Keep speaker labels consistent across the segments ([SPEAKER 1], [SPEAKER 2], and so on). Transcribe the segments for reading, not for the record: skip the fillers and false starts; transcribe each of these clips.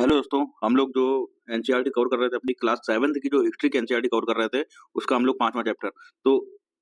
[SPEAKER 1] Hello दोस्तों, हम लोग जो एनसीईआरटी कवर कर रहे थे अपनी क्लास 7th की जो हिस्ट्री की एनसीईआरटी कवर कर रहे थे, उसका हम लोग 5वां चैप्टर तो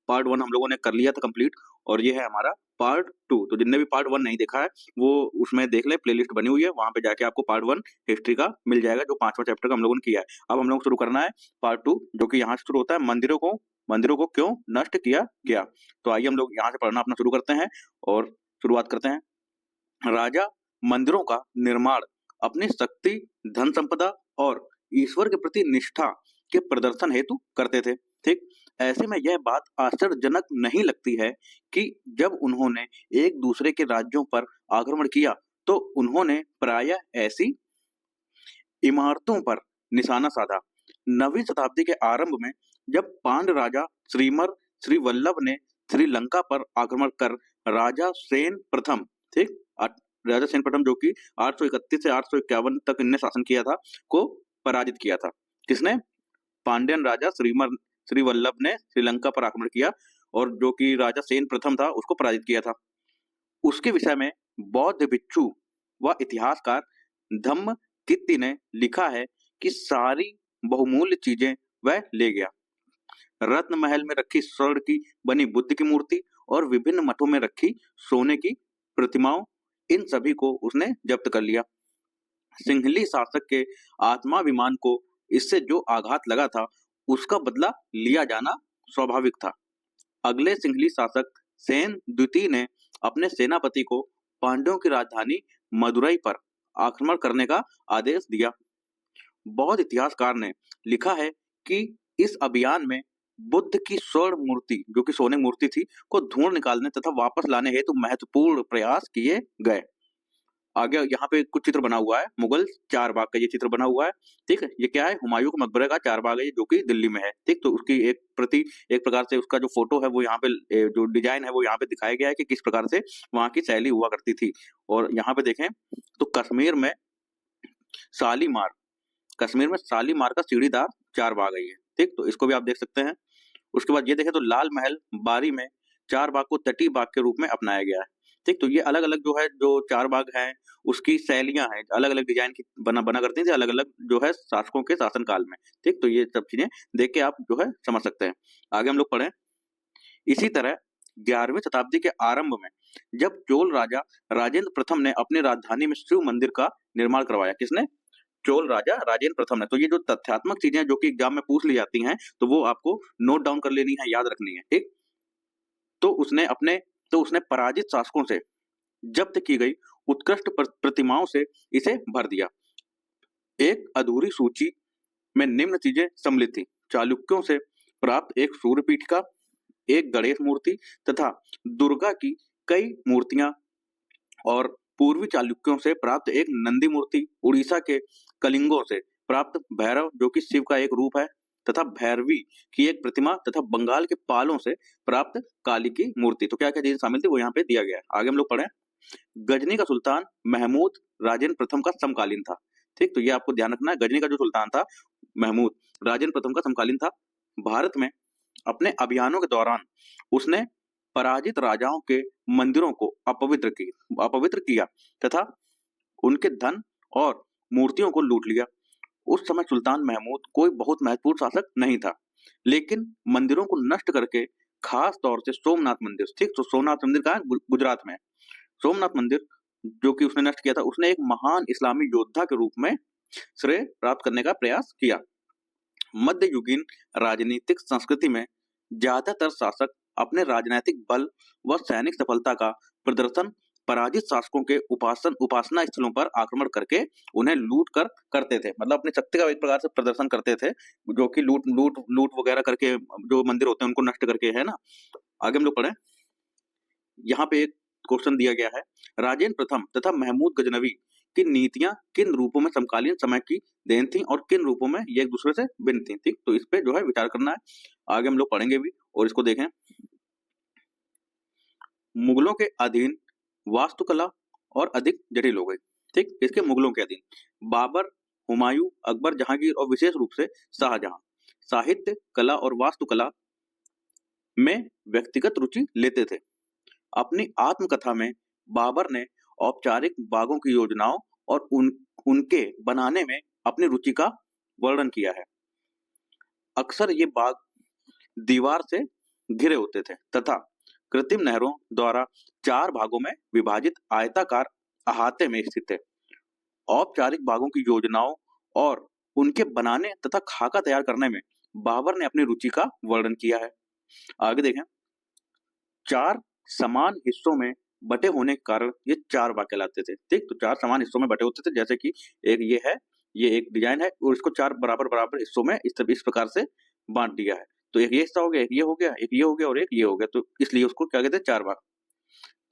[SPEAKER 1] पार्ट 1 हम लोगों ने कर लिया था कंप्लीट और ये है हमारा पार्ट 2। तो जिनने भी पार्ट 1 नहीं देखा है वो उसमें देख ले, प्लेलिस्ट बनी हुई है, वहां पे जाके आपको पार्ट 1 हिस्ट्री का मिल जाएगा जो 5वां चैप्टर का हम लोगों ने किया है। अब हम लोग को शुरू करना है पार्ट 2, जो कि यहाँ से शुरू होता है मंदिरों को क्यों नष्ट किया गया। तो आइए हम लोग यहाँ से पढ़ना अपना शुरू करते हैं और शुरुआत करते हैं। राजा मंदिरों का निर्माण अपनी शक्ति, धन संपदा और ईश्वर के प्रति निष्ठा के प्रदर्शन हेतु करते थे। ठीक, ऐसे में यह बात आश्चर्यजनक नहीं लगती है कि जब उन्होंने एक दूसरे के राज्यों पर आक्रमण किया तो उन्होंने प्रायः ऐसी इमारतों पर निशाना साधा। 9वीं शताब्दी के आरंभ में जब पांड राजा श्रीवल्लभ ने श्रीलंका पर आक्रमण कर राजा सेन प्रथम, ठीक, राजा सेन प्रथम जो कि 831 से 851 तक इनने शासन किया था, को पराजित किया था। किसने? पांड्यन राजा श्रीवल्लभ ने श्रीलंका पर आक्रमण किया और जो कि राजा सेन प्रथम था उसको पराजित किया था। उसके विषय में बौद्ध भिक्षु व इतिहासकार धम्मकित्ती ने लिखा है कि सारी बहुमूल्य चीजें वह ले गया। रत्न महल में रखी स्वर्ण की बनी बुद्ध की मूर्ति और विभिन्न मठों में रखी सोने की प्रतिमाओं, इन सभी को उसने जब्त कर लिया। सिंहली शासक के आत्माभिमान को इससे जो आघात लगा था उसका बदला लिया जाना स्वाभाविक था। अगले सिंहली शासक सेन द्वितीय ने अपने सेनापति को पांड्यों की राजधानी मदुरई पर आक्रमण करने का आदेश दिया। बौद्ध इतिहासकार ने लिखा है कि इस अभियान में बुद्ध की स्वर्ण मूर्ति, जो कि सोने मूर्ति थी, को ढूंढ निकालने तथा वापस लाने हेतु महत्वपूर्ण प्रयास किए गए। आगे यहाँ पे कुछ चित्र बना हुआ है, मुगल चारबाग का ये चित्र बना हुआ है। ठीक है, ये क्या है? हुमायूं के मकबरे का चारबाग है, जो कि दिल्ली में है। ठीक, तो उसकी एक प्रति, एक प्रकार से उसका जो फोटो है वो यहाँ पे, जो डिजाइन है वो यहाँ पे दिखाया गया है कि किस प्रकार से वहाँ की शैली हुआ करती थी। और यहाँ पे देखें तो शालीमार कश्मीर में शालीमार का सीढ़ीदार चारबाग है ये। ठीक, तो इसको भी आप देख सकते हैं। उसके बाद ये देखें तो लाल महल बारी में चारबाग को तटीय बाग के रूप में अपनाया गया है। ठीक, तो ये अलग अलग जो है, जो चारबाग है उसकी शैलियां हैं, अलग अलग डिजाइन की बना करती थी अलग अलग जो है शासकों के शासनकाल में। ठीक, तो ये सब चीजें देख के आप जो है समझ सकते हैं। आगे हम लोग पढ़ें। इसी तरह 11वीं शताब्दी के आरंभ में जब चोल राजा राजेंद्र प्रथम ने अपनी राजधानी में शिव मंदिर का निर्माण करवाया। किसने? चोल राजा राजेंद्र प्रथम ने। तो ये जो तथ्यात्मक चीजें जो कि एग्जाम में पूछ ली जाती हैं तो वो आपको नोट डाउन कर लेनी है, याद रखनी है। ठीक, तो उसने पराजित शासकों से जब्त की गई उत्कृष्ट प्रतिमाओं से इसे भर दिया। एक अधूरी सूची में निम्न चीजें सम्मिलित थी: चालुक्यों से प्राप्त एक सूर्य पीठिका, एक गणेश मूर्ति तथा दुर्गा की कई मूर्तियां, और पूर्वी चालुक्यों से प्राप्त एक नंदी मूर्ति, उड़ीसा के कलिंगों से प्राप्त भैरव जो कि शिव का एक रूप है तथा भैरवी की एक प्रतिमा, तथा बंगाल के पालों से प्राप्त काली की मूर्ति। तो क्या क्या चीजें शामिल थी वो यहाँ पे दिया गया है। आगे हम लोग पढ़ें। गजनी का सुल्तान महमूद राजेंद्र प्रथम का समकालीन था। ठीक, तो ये आपको ध्यान रखना है, गजनी का जो सुल्तान था महमूद राजेंद्र प्रथम का समकालीन था। भारत में अपने अभियानों के दौरान उसने पराजित राजाओं के मंदिरों को अपवित्र किया तथा उनके धन और मूर्तियों को लूट लिया। उस समय सुल्तान महमूद कोई बहुत महत्वपूर्ण शासक नहीं था, लेकिन मंदिरों को नष्ट करके, खास तौर से सोमनाथ मंदिर, ठीक, तो सोमनाथ मंदिर कहाँ है? गुजरात में। सोमनाथ मंदिर जो कि उसने नष्ट किया था, उसने एक महान इस्लामी योद्धा के रूप में श्रेय प्राप्त करने का प्रयास किया। मध्ययुगीन राजनीतिक संस्कृति में ज्यादातर शासक अपने राजनीतिक बल व सैनिक सफलता का प्रदर्शन पराजित शासकों के उपासना स्थलों पर आक्रमण करके उन्हें लूट कर करते थे। मतलब अपनी शक्ति का एक प्रकार से प्रदर्शन करते थे, जो कि लूट वगैरह करके जो मंदिर होते हैं उनको नष्ट करके, है ना। आगे हम लोग पढ़ें। यहाँ पे एक क्वेश्चन दिया गया है, राजेंद्र प्रथम तथा महमूद गजनवी की नीतियां किन रूपों में समकालीन समय की देन थी और किन रूपों में ये एक दूसरे से भिन्न थी। ठीक, तो इस पे जो है विचार करना है। आगे हम लोग पढ़ेंगे भी और इसको देखें। मुगलों के अधीन वास्तुकला और अधिक जटिल हो गई। ठीक, इसके मुगलों के अधीन बाबर, हुमायूं, अकबर, जहांगीर और विशेष रूप से शाहजहां साहित्य, कला और वास्तुकला में व्यक्तिगत रुचि लेते थे। अपनी आत्मकथा में बाबर ने औपचारिक बागों की योजनाओं और उनके बनाने में अपनी रुचि का वर्णन किया है। अक्सर ये बाग दीवार से घिरे होते थे तथा कृत्रिम नहरों द्वारा 4 भागों में विभाजित आयताकार अहाते में स्थित थे। औपचारिक बागों की योजनाओं और उनके बनाने तथा खाका तैयार करने में बाबर ने अपनी रुचि का वर्णन किया है। आगे देखें, 4 समान हिस्सों में बटे होने के कारण ये 4 बाग कहलाते थे। ठीक, तो 4 समान हिस्सों में बटे होते थे, जैसे कि एक ये है, ये एक डिजाइन है और इसको 4 बराबर हिस्सों में इस प्रकार से बांट दिया है। तो एक ये हिस्सा हो गया, एक ये हो गया, एक ये हो गया और एक ये हो गया, तो इसलिए उसको क्या कहते हैं, 4 बाग।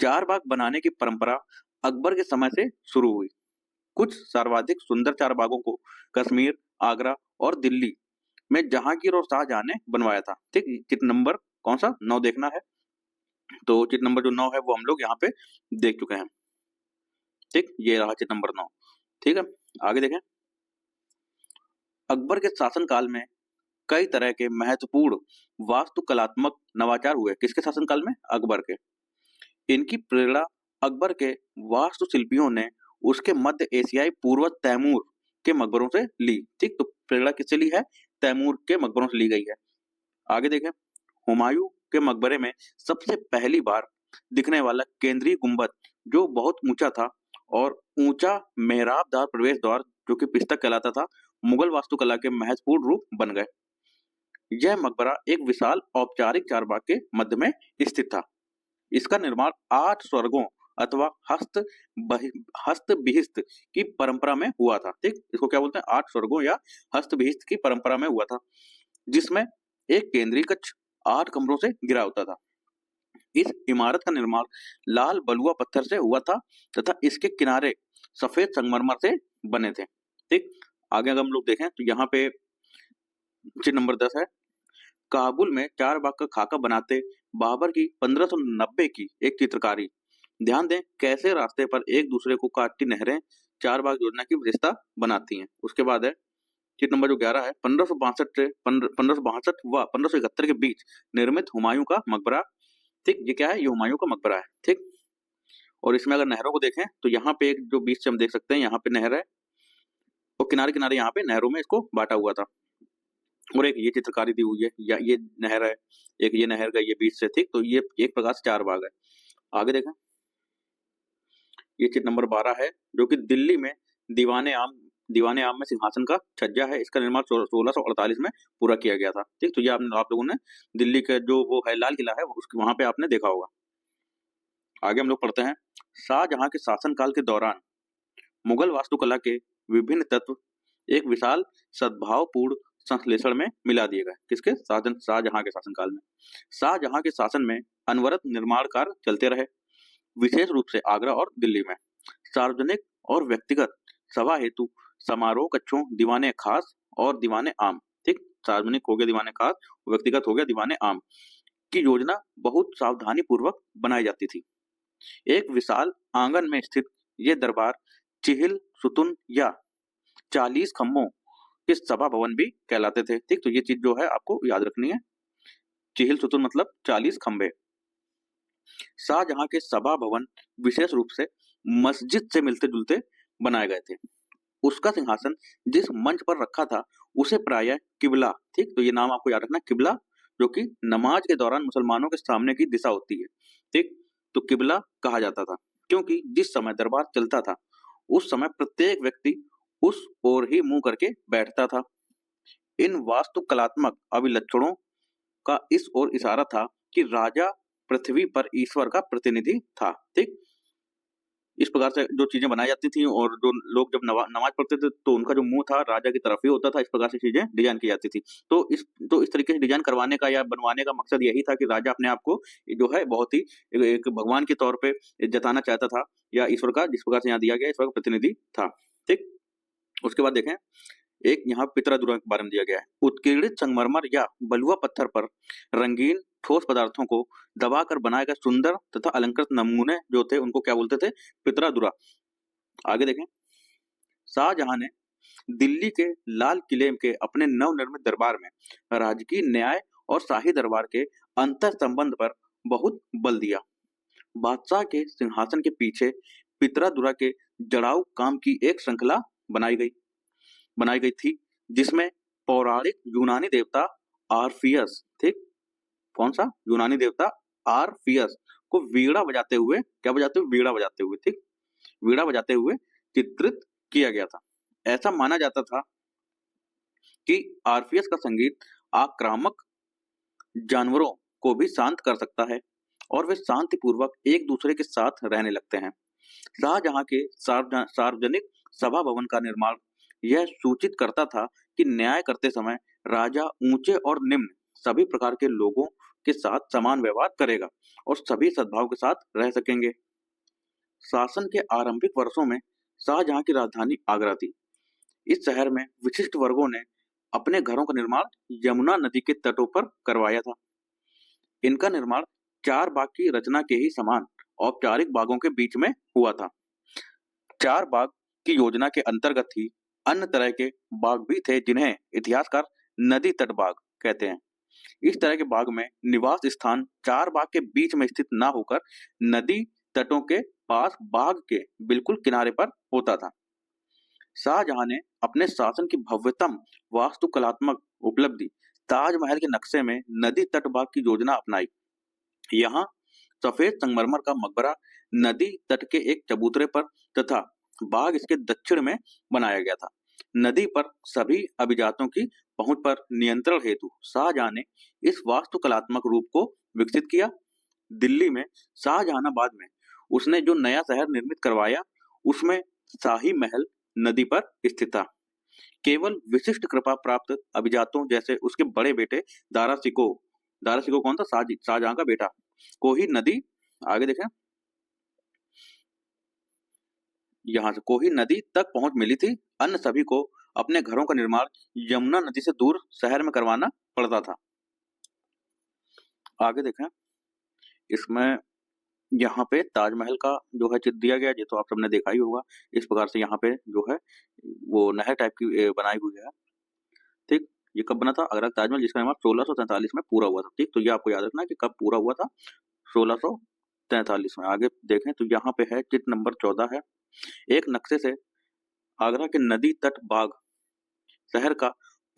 [SPEAKER 1] 4 बाग बनाने की परंपरा अकबर के समय से शुरू हुई। कुछ सर्वाधिक सुंदर 4 बागों को कश्मीर, आगरा और दिल्ली में जहांगीर और शाहजहां ने बनवाया था। ठीक, चित्र नंबर कौन सा 9 देखना है, तो चित्र नंबर जो 9 है वो हम लोग यहाँ पे देख चुके हैं। ठीक, ये रहा चित्र नंबर 9। ठीक है, आगे देखें। अकबर के शासनकाल में कई तरह के महत्वपूर्ण वास्तुकलात्मक नवाचार हुए। किसके शासनकाल में? अकबर के। इनकी प्रेरणा अकबर के वास्तुशिल्पियों ने उसके मध्य एशियाई पूर्वज तैमूर के मकबरों से ली। ठीक, तो प्रेरणा किससे ली है? तैमूर के मकबरों से ली गई है। आगे देखें, हुमायूं के मकबरे में सबसे पहली बार दिखने वाला केंद्रीय गुंबद जो बहुत ऊंचा था और ऊंचा मेहराबदार प्रवेश द्वार जो कि पिस्तक कहलाता था, मुगल वास्तुकला के महत्वपूर्ण रूप बन गए। यह मकबरा एक विशाल औपचारिक चारबाग के मध्य में स्थित था। इसका निर्माण 8 स्वर्गों अथवा हस्तविहित की परंपरा में हुआ था। ठीक, इसको क्या बोलते हैं? 8 स्वर्गों या हस्तविहित की परंपरा में हुआ था, जिसमें एक केंद्रीय कक्ष 8 कमरों से घिरा होता था। इस इमारत का निर्माण लाल बलुआ पत्थर से हुआ था तथा इसके किनारे सफेद संगमरमर से बने थे। ठीक, आगे अगर हम लोग देखें तो यहाँ पे चित्र नंबर 10 है। काबुल में 4 बाग का खाका बनाते बाबर की 1590 की एक चित्रकारी। ध्यान दें कैसे रास्ते पर एक दूसरे को काटती नहरें 4 बाग योजना की विशेषता बनाती हैं। उसके बाद है चित्र नंबर जो 11 है, 1562 से 1562 व 1571 के बीच निर्मित हुमायूं का मकबरा। ठीक, ये क्या है? ये हुमायूं का मकबरा है। ठीक, और इसमें अगर नहरों को देखें तो यहाँ पे एक जो बीच से हम देख सकते हैं, यहाँ पे नहर है और किनारे किनारे यहाँ पे नहरों में इसको बांटा हुआ था और एक ये चित्रकारी दी हुई है, या ये नहर है, एक ये नहर गई ये बीच से। ठीक, तो ये एक प्रकार से 4 बाग है। आगे देखें, ये चित्र नंबर 12 है जो कि दिल्ली में दीवाने आम में सिंहासन का छज्जा है। इसका निर्माण 1648 में पूरा किया गया था। ठीक, तो ये आप लोगों ने दिल्ली का जो वो है लाल किला है उसके वहां पे आपने देखा होगा। आगे हम लोग पढ़ते हैं, शाहजहां के शासनकाल के दौरान मुगल वास्तुकला के विभिन्न तत्व एक विशाल सद्भावपूर्ण संश्लेषण में मिला दिए गए। किसके? शाहजहां के शासनकाल में। शाहजहां के शासन में अनवरत निर्माण कार्य चलते रहे, विशेष रूप से आगरा और दिल्ली में। सार्वजनिक और व्यक्तिगत सभा हेतु समारोह कक्षों, दीवाने खास और दीवाने आम। ठीक, सार्वजनिक हो गया दीवाने खास, व्यक्तिगत हो गया दीवाने आम की योजना बहुत सावधानी पूर्वक बनाई जाती थी। एक विशाल आंगन में स्थित ये दरबार चिहिल सुतुन या 40 खम्भों के सभा भवन भी कहलाते थे। ठीक, तो ये चीज जो है आपको याद रखनी है, चिहिल सुतुन मतलब 40 खंबे। शाहजहां के सभा भवन विशेष रूप से मस्जिद से मिलते जुलते बनाए गए थे। उसका सिंहासन जिस मंच पर रखा था उसे प्रायः किबला, ठीक, तो ये नाम आपको याद रखना, किबला, जो कि नमाज के दौरान मुसलमानों के सामने की दिशा होती है। ठीक, तो किबला कहा जाता था क्योंकि जिस समय दरबार चलता था उस समय प्रत्येक व्यक्ति उस ओर ही मुंह करके बैठता था। इन वास्तुकलात्मक अभिलक्षणों का इस ओर इशारा था कि राजा पृथ्वी पर ईश्वर का प्रतिनिधि था। ठीक, इस प्रकार से जो चीजें बनाई जाती थी और जो लोग जब नमाज पढ़ते थे तो उनका जो मुंह था राजा की तरफ ही होता था। इस प्रकार से चीजें डिजाइन की जाती थी। तो इस तरीके से डिजाइन करवाने का या बनवाने का मकसद यही था कि राजा अपने आप को जो है बहुत ही एक भगवान के तौर पे जताना चाहता था, या ईश्वर का, जिस प्रकार से यहाँ दिया गया, ईश्वर का प्रतिनिधि था। ठीक, उसके बाद देखें, एक यहाँ पितरादुरा के बारे में दिया गया है। उत्कीर्णित संगमरमर या बलुआ पत्थर पर रंगीन ठोस पदार्थों को दबाकर बनाए गए सुंदर तथा अलंकृत नमूने जो थे उनको क्या बोलते थे? पितरादुरा। आगे देखें, शाहजहां ने दिल्ली के लाल किले के अपने नवनिर्मित दरबार में राजकीय न्याय और शाही दरबार के अंतर संबंध पर बहुत बल दिया। बादशाह के सिंहासन के पीछे पितरादुरा के जड़ाऊ काम की एक श्रृंखला बनाई गई थी, जिसमें पौराणिक यूनानी देवता आर्फियस, ठीक, कौन सा यूनानी देवता आर्फियस को वीणा बजाते हुए, क्या बजाते हुए, वीणा बजाते हुए, ठीक, वीणा बजाते हुए चित्रित किया गया था। ऐसा माना जाता था कि आर्फियस का संगीत आक्रामक जानवरों को भी शांत कर सकता है और वे शांतिपूर्वक एक दूसरे के साथ रहने लगते हैं। शाहजहां के सार्वजनिक सभा भवन का निर्माण यह सूचित करता था कि न्याय करते समय राजा ऊंचे और निम्न सभी प्रकार के लोगों के साथ समान व्यवहार करेगा और सभी सद्भाव के साथ रह सकेंगे। शासन के आरंभिक वर्षों में शाहजहां की राजधानी आगरा थी। इस शहर में विशिष्ट वर्गों ने अपने घरों का निर्माण यमुना नदी के तटों पर करवाया था। इनका निर्माण 4 बाग की रचना के ही समान औपचारिक बागों के बीच में हुआ था। 4 बाग की योजना के अंतर्गत ही अन्य तरह के बाग भी थे, जिन्हें इतिहासकार नदी तट बाग कहते हैं। इस तरह के बाग में निवास स्थान 4 बाग के बीच में स्थित ना होकर नदी तटों के पास बाग के बिल्कुल किनारे पर होता था। शाहजहां ने अपने शासन की भव्यतम वास्तुकलात्मक उपलब्धि ताजमहल के नक्शे में नदी तट बाग की योजना अपनाई। यहाँ सफेद संगमरमर का मकबरा नदी तट के एक चबूतरे पर तथा बाग इसके दक्षिण में बनाया गया था। नदी पर सभी अभिजातों की पहुंच पर नियंत्रण हेतु शाहजहां ने इस वास्तुकलात्मक रूप को विकसित किया। दिल्ली में शाहजहानाबाद में उसने जो नया शहर निर्मित करवाया, उसमें शाही महल नदी पर स्थित था। केवल विशिष्ट कृपा प्राप्त अभिजातों जैसे उसके बड़े बेटे दारा शिकोह कौन था, शाहजहां का बेटा, को ही नदी, आगे देखें, यहाँ से कोही नदी तक पहुंच मिली थी। अन्य सभी को अपने घरों का निर्माण यमुना नदी से दूर शहर में करवाना पड़ता था। आगे देखें, इसमें यहाँ पे ताजमहल का जो है चित्र दिया गया, ये तो आप सबने देखा ही होगा। इस प्रकार से यहाँ पे जो है वो नहर टाइप की बनाई हुई है, ठीक। ये कब बना था? आगरा का ताजमहल, जिसका निर्माण 1643 में पूरा हुआ था, ठीक। तो ये आपको याद रखना कि कब पूरा हुआ था, 1643 में। आगे देखें तो यहाँ पे है चित्र नंबर 14 है। एक नक्शे से आगरा के नदी तट बाग शहर का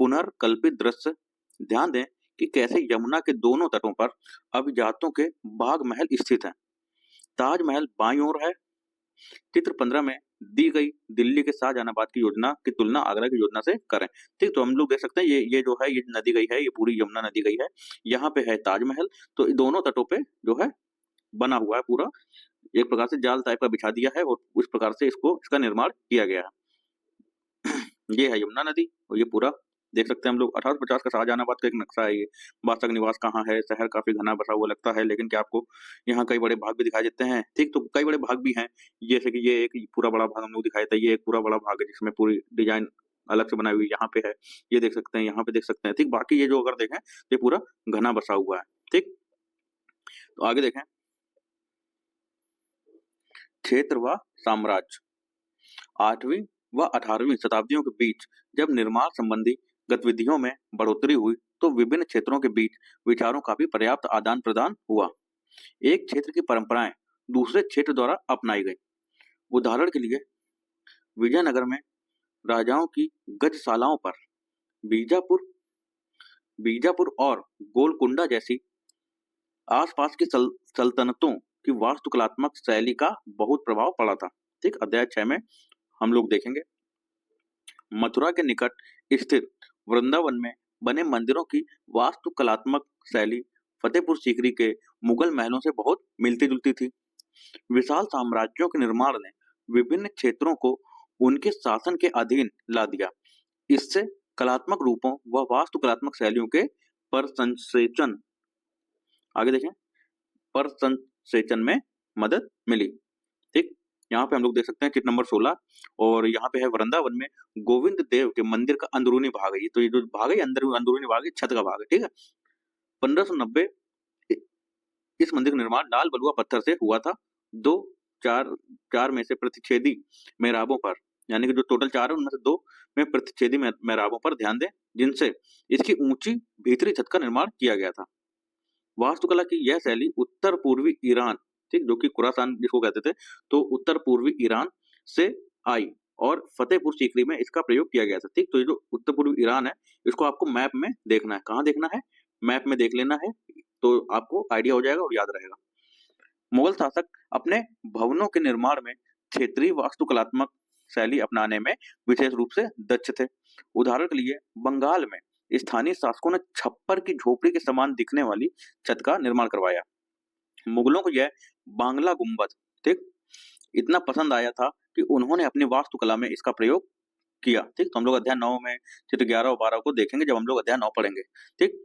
[SPEAKER 1] पुनर्कल्पित दृश्य। ध्यान दें कि कैसे यमुना के दोनों तटों पर अभिजातों के बाग महल स्थित हैं। ताजमहल बाईं ओर है। चित्र 15 में दी गई दिल्ली के शाहजहानाबाद की योजना की तुलना आगरा की योजना से करें, ठीक। तो हम लोग देख सकते हैं ये जो है ये नदी गई है, ये पूरी यमुना नदी गई है। यहाँ पे है ताजमहल, तो दोनों तटों पे जो है बना हुआ है पूरा, एक प्रकार से जाल टाइप का बिछा दिया है और उस प्रकार से इसका निर्माण किया गया है। ये है यमुना नदी और ये पूरा देख सकते हैं हम लोग। 1850 का शाहजहानाबाद का एक नक्शा है ये। बादशाह का निवास कहाँ है, शहर काफी घना बसा हुआ लगता है, लेकिन क्या आपको यहाँ कई बड़े भाग भी दिखाई देते हैं, ठीक। तो कई बड़े भाग भी हैं, जैसे कि ये एक पूरा बड़ा भाग हम लोग दिखाया था, ये एक पूरा बड़ा भाग है जिसमें पूरी डिजाइन अलग से बनाई हुई यहाँ पे है, ये देख सकते हैं, यहाँ पे देख सकते हैं, ठीक। बाकी ये जो अगर देखें ये पूरा घना बसा हुआ है, ठीक। तो आगे देखें, क्षेत्र व साम्राज्य। 8वीं व 18वीं शताब्दियों के बीच जब निर्माण संबंधी गतिविधियों में बढ़ोतरी हुई, तो विभिन्न क्षेत्रों के बीच विचारों का भी पर्याप्त आदान प्रदान हुआ। एक क्षेत्र की परंपराएं दूसरे क्षेत्र द्वारा अपनाई गई। उदाहरण के लिए विजयनगर में राजाओं की गजशालाओं पर बीजापुर और गोलकुंडा जैसी आसपास की सल्तनतों की वास्तुकलात्मक शैली का बहुत प्रभाव पड़ा था, ठीक। अध्याय 6 में हम लोग देखेंगे। मथुरा के निकट स्थित वृंदावन में बने मंदिरों की वास्तुकलात्मक शैली फतेहपुर सीकरी के मुगल महलों से बहुत मिलती जुलती थी। विशाल साम्राज्यों के निर्माण ने विभिन्न क्षेत्रों को उनके शासन के अधीन ला दिया। इससे कलात्मक रूपों व वास्तुकलात्मक शैलियों के परसंसेचन, आगे देखें, परसंसेचन में मदद मिली, ठीक। यहाँ पे हम लोग देख सकते हैं चित्र नंबर 16 और यहाँ पे है वृंदावन में गोविंद देव के मंदिर का अंदरूनी भाग है। तो ये जो भाग है अंदरूनी भाग है, छत का भाग है, ठीक है। 1590 इस मंदिर का निर्माण लाल बलुआ पत्थर से हुआ था। चार में से प्रतिच्छेदी मेहराबों पर, यानी कि जो टोटल 4 है उनमें से 2 में प्रतिच्छेदी मेहराबों पर ध्यान दें, जिनसे इसकी ऊंची भीतरी छत का निर्माण किया गया था। वास्तुकला की यह शैली उत्तर पूर्वी ईरान, ठीक, जो कि खुरासान जिसको कहते थे, तो उत्तर पूर्वी ईरान से आई और फतेहपुर सीकरी में इसका प्रयोग किया गया था। ठीक, तो ये जो उत्तर पूर्वी ईरान है, इसको आपको मैप में देखना है। कहाँ देखना है? मैप में देख लेना है, तो आपको आइडिया हो जाएगा और याद रहेगा। मुगल शासक अपने भवनों के निर्माण में क्षेत्रीय वास्तुकलात्मक शैली अपनाने में विशेष रूप से दक्ष थे। उदाहरण के लिए बंगाल में स्थानीय शासकों ने छप्पर की झोपड़ी के समान दिखने वाली छत का निर्माण करवाया। मुगलों को यह बांग्ला गुंबद, ठीक, इतना पसंद आया था कि उन्होंने अपनी वास्तुकला में इसका प्रयोग किया। ठीक, तो हम लोग अध्याय 9 में चित्र 11 और 12 को देखेंगे जब हम लोग अध्याय 9 पढ़ेंगे। ठीक,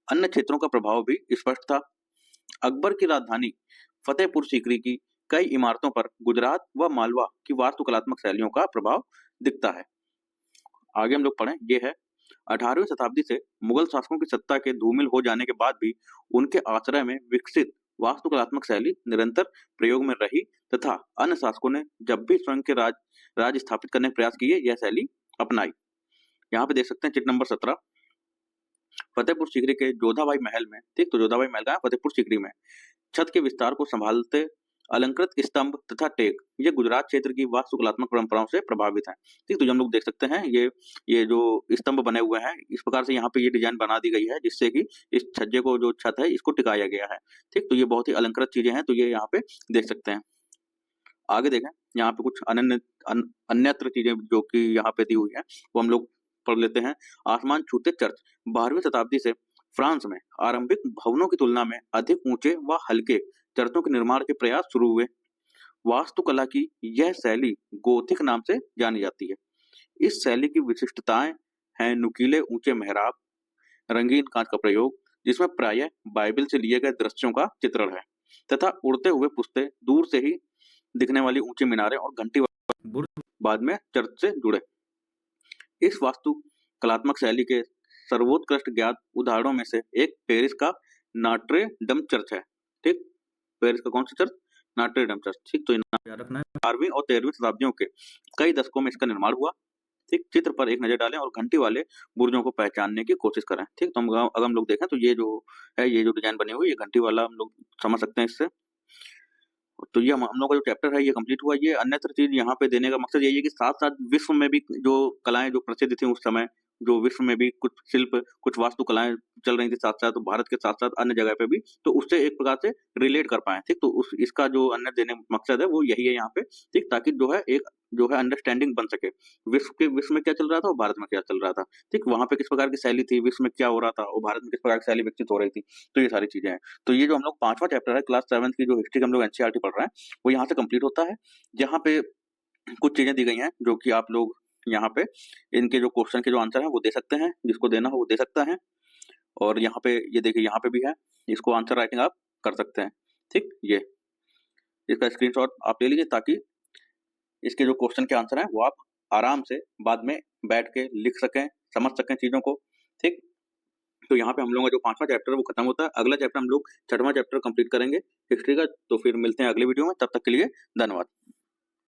[SPEAKER 1] अन्य क्षेत्रों का प्रभाव भी स्पष्ट था। अकबर की राजधानी फतेहपुर सीकरी की कई इमारतों पर गुजरात व मालवा की वास्तुकलात्मक शैलियों का प्रभाव दिखता है। आगे हम लोग पढ़ें, ये है 18वीं शताब्दी से मुगल शासकों की सत्ता के धूमिल हो जाने के बाद भी उनके आश्रय में विकसित वास्तुकलात्मक शैली निरंतर प्रयोग में रही तथा अन्य शासकों ने जब भी स्वयं के राज स्थापित करने के प्रयास किए यह शैली अपनाई। यहाँ पे देख सकते हैं चित्र नंबर 17, फतेहपुर सीकरी के जोधाबाई महल में। ठीक, तो जोधाबाई महल का है फतेहपुर सीकरी में। छत के विस्तार को संभालते अलंकृत स्तंभ तथा टेक ये गुजरात क्षेत्र की वास्तुकलात्मक परंपराओं से प्रभावित हैं। ठीक, तो हम लोग देख सकते हैं ये जो स्तंभ बने हुए हैं इस प्रकार से यहाँ पे ये डिजाइन बना दी गई है जिससे कि इस छज्जे को जो छत है इसको टिकाया गया है। ठीक, तो ये बहुत ही अलंकृत चीजें हैं, तो ये यहाँ पे देख सकते हैं। आगे देखें, यहाँ पे कुछ अन्यत्र चीजें जो कि यहाँ पे दी हुई है वो हम लोग पढ़ लेते हैं। आसमान छूते चर्च 12वीं शताब्दी से फ्रांस में आरंभिक भवनों की तुलना में अधिक ऊंचे व हल्के चर्चों के निर्माण के प्रयास शुरू हुए। वास्तुकला की यह शैली गोथिक नाम से जानी जाती है। इस शैली की विशिष्टताएं हैं नुकीले ऊंचे मेहराब, रंगीन कांच का प्रयोग जिसमें प्रायः बाइबल से लिए गए दृश्यों का चित्रण है तथा उड़ते हुए पुस्ते, दूर से ही दिखने वाली ऊंचे मीनारें और घंटी बुर्ज बाद में चर्च से जुड़े। इस वास्तु कलात्मक शैली के सर्वोत्कृष्ट ज्ञात उदाहरणों में से एक पेरिस का नाट्रे डम चर्च है। ठीक, पेरिस का कौन सा चर्च? नाट्रे डम चर्च। ठीक, तो याद रखना है। 12वीं और 13वीं शताब्दियों के कई दशकों में इसका निर्माण हुआ। ठीक, चित्र पर एक नजर डालें और घंटी वाले बुर्जों को पहचानने की कोशिश करें। ठीक, तो अगर हम लोग देखें तो ये जो डिजाइन बनी हुई है ये घंटी वाला हम लोग समझ सकते हैं इससे। तो ये हम लोग का जो चैप्टर है ये कंप्लीट हुआ। ये अन्यत्र चीज यहाँ पे देने का मकसद यही है कि साथ साथ विश्व में भी जो कलाएं जो प्रसिद्ध थी उस समय, जो विश्व में भी कुछ शिल्प कुछ वास्तु कलाएं चल रही थी साथ साथ, तो भारत के साथ साथ अन्य जगह पे भी, तो उससे एक प्रकार से रिलेट कर पाए। ठीक, तो उस इसका जो अन्य देने मकसद है वो यही है यहाँ पे। ठीक, ताकि जो है अंडरस्टैंडिंग बन सके विश्व में क्या चल रहा था और भारत में क्या चल रहा था। ठीक, वहां पे किस प्रकार की शैली थी, विश्व में क्या हो रहा था और भारत में किस प्रकार की शैली विकसित हो रही थी, तो ये सारी चीजें हैं। तो ये जो हम लोग 5वां चैप्टर है क्लास 7 की जो हिस्ट्री हम लोग एनसीईआरटी पढ़ रहे हैं वो यहाँ से कंप्लीट होता है। जहाँ पे कुछ चीजें दी गई हैं जो कि आप लोग यहाँ पे इनके जो क्वेश्चन के जो आंसर है वो दे सकते हैं, जिसको देना हो वो दे सकता है। और यहाँ पे ये देखिए यहाँ पे भी है, इसको आंसर राइटिंग आप कर सकते हैं। ठीक, ये इसका स्क्रीनशॉट आप ले लीजिए ताकि इसके जो क्वेश्चन के आंसर हैं वो आप आराम से बाद में बैठ के लिख सकें, समझ सकें चीजों को। ठीक, तो यहाँ पे हम लोगों का जो 5वां चैप्टर है वो खत्म होता है। अगला चैप्टर हम लोग 6वां चैप्टर कंप्लीट करेंगे हिस्ट्री का। तो फिर मिलते हैं अगले वीडियो में, तब तक के लिए धन्यवाद।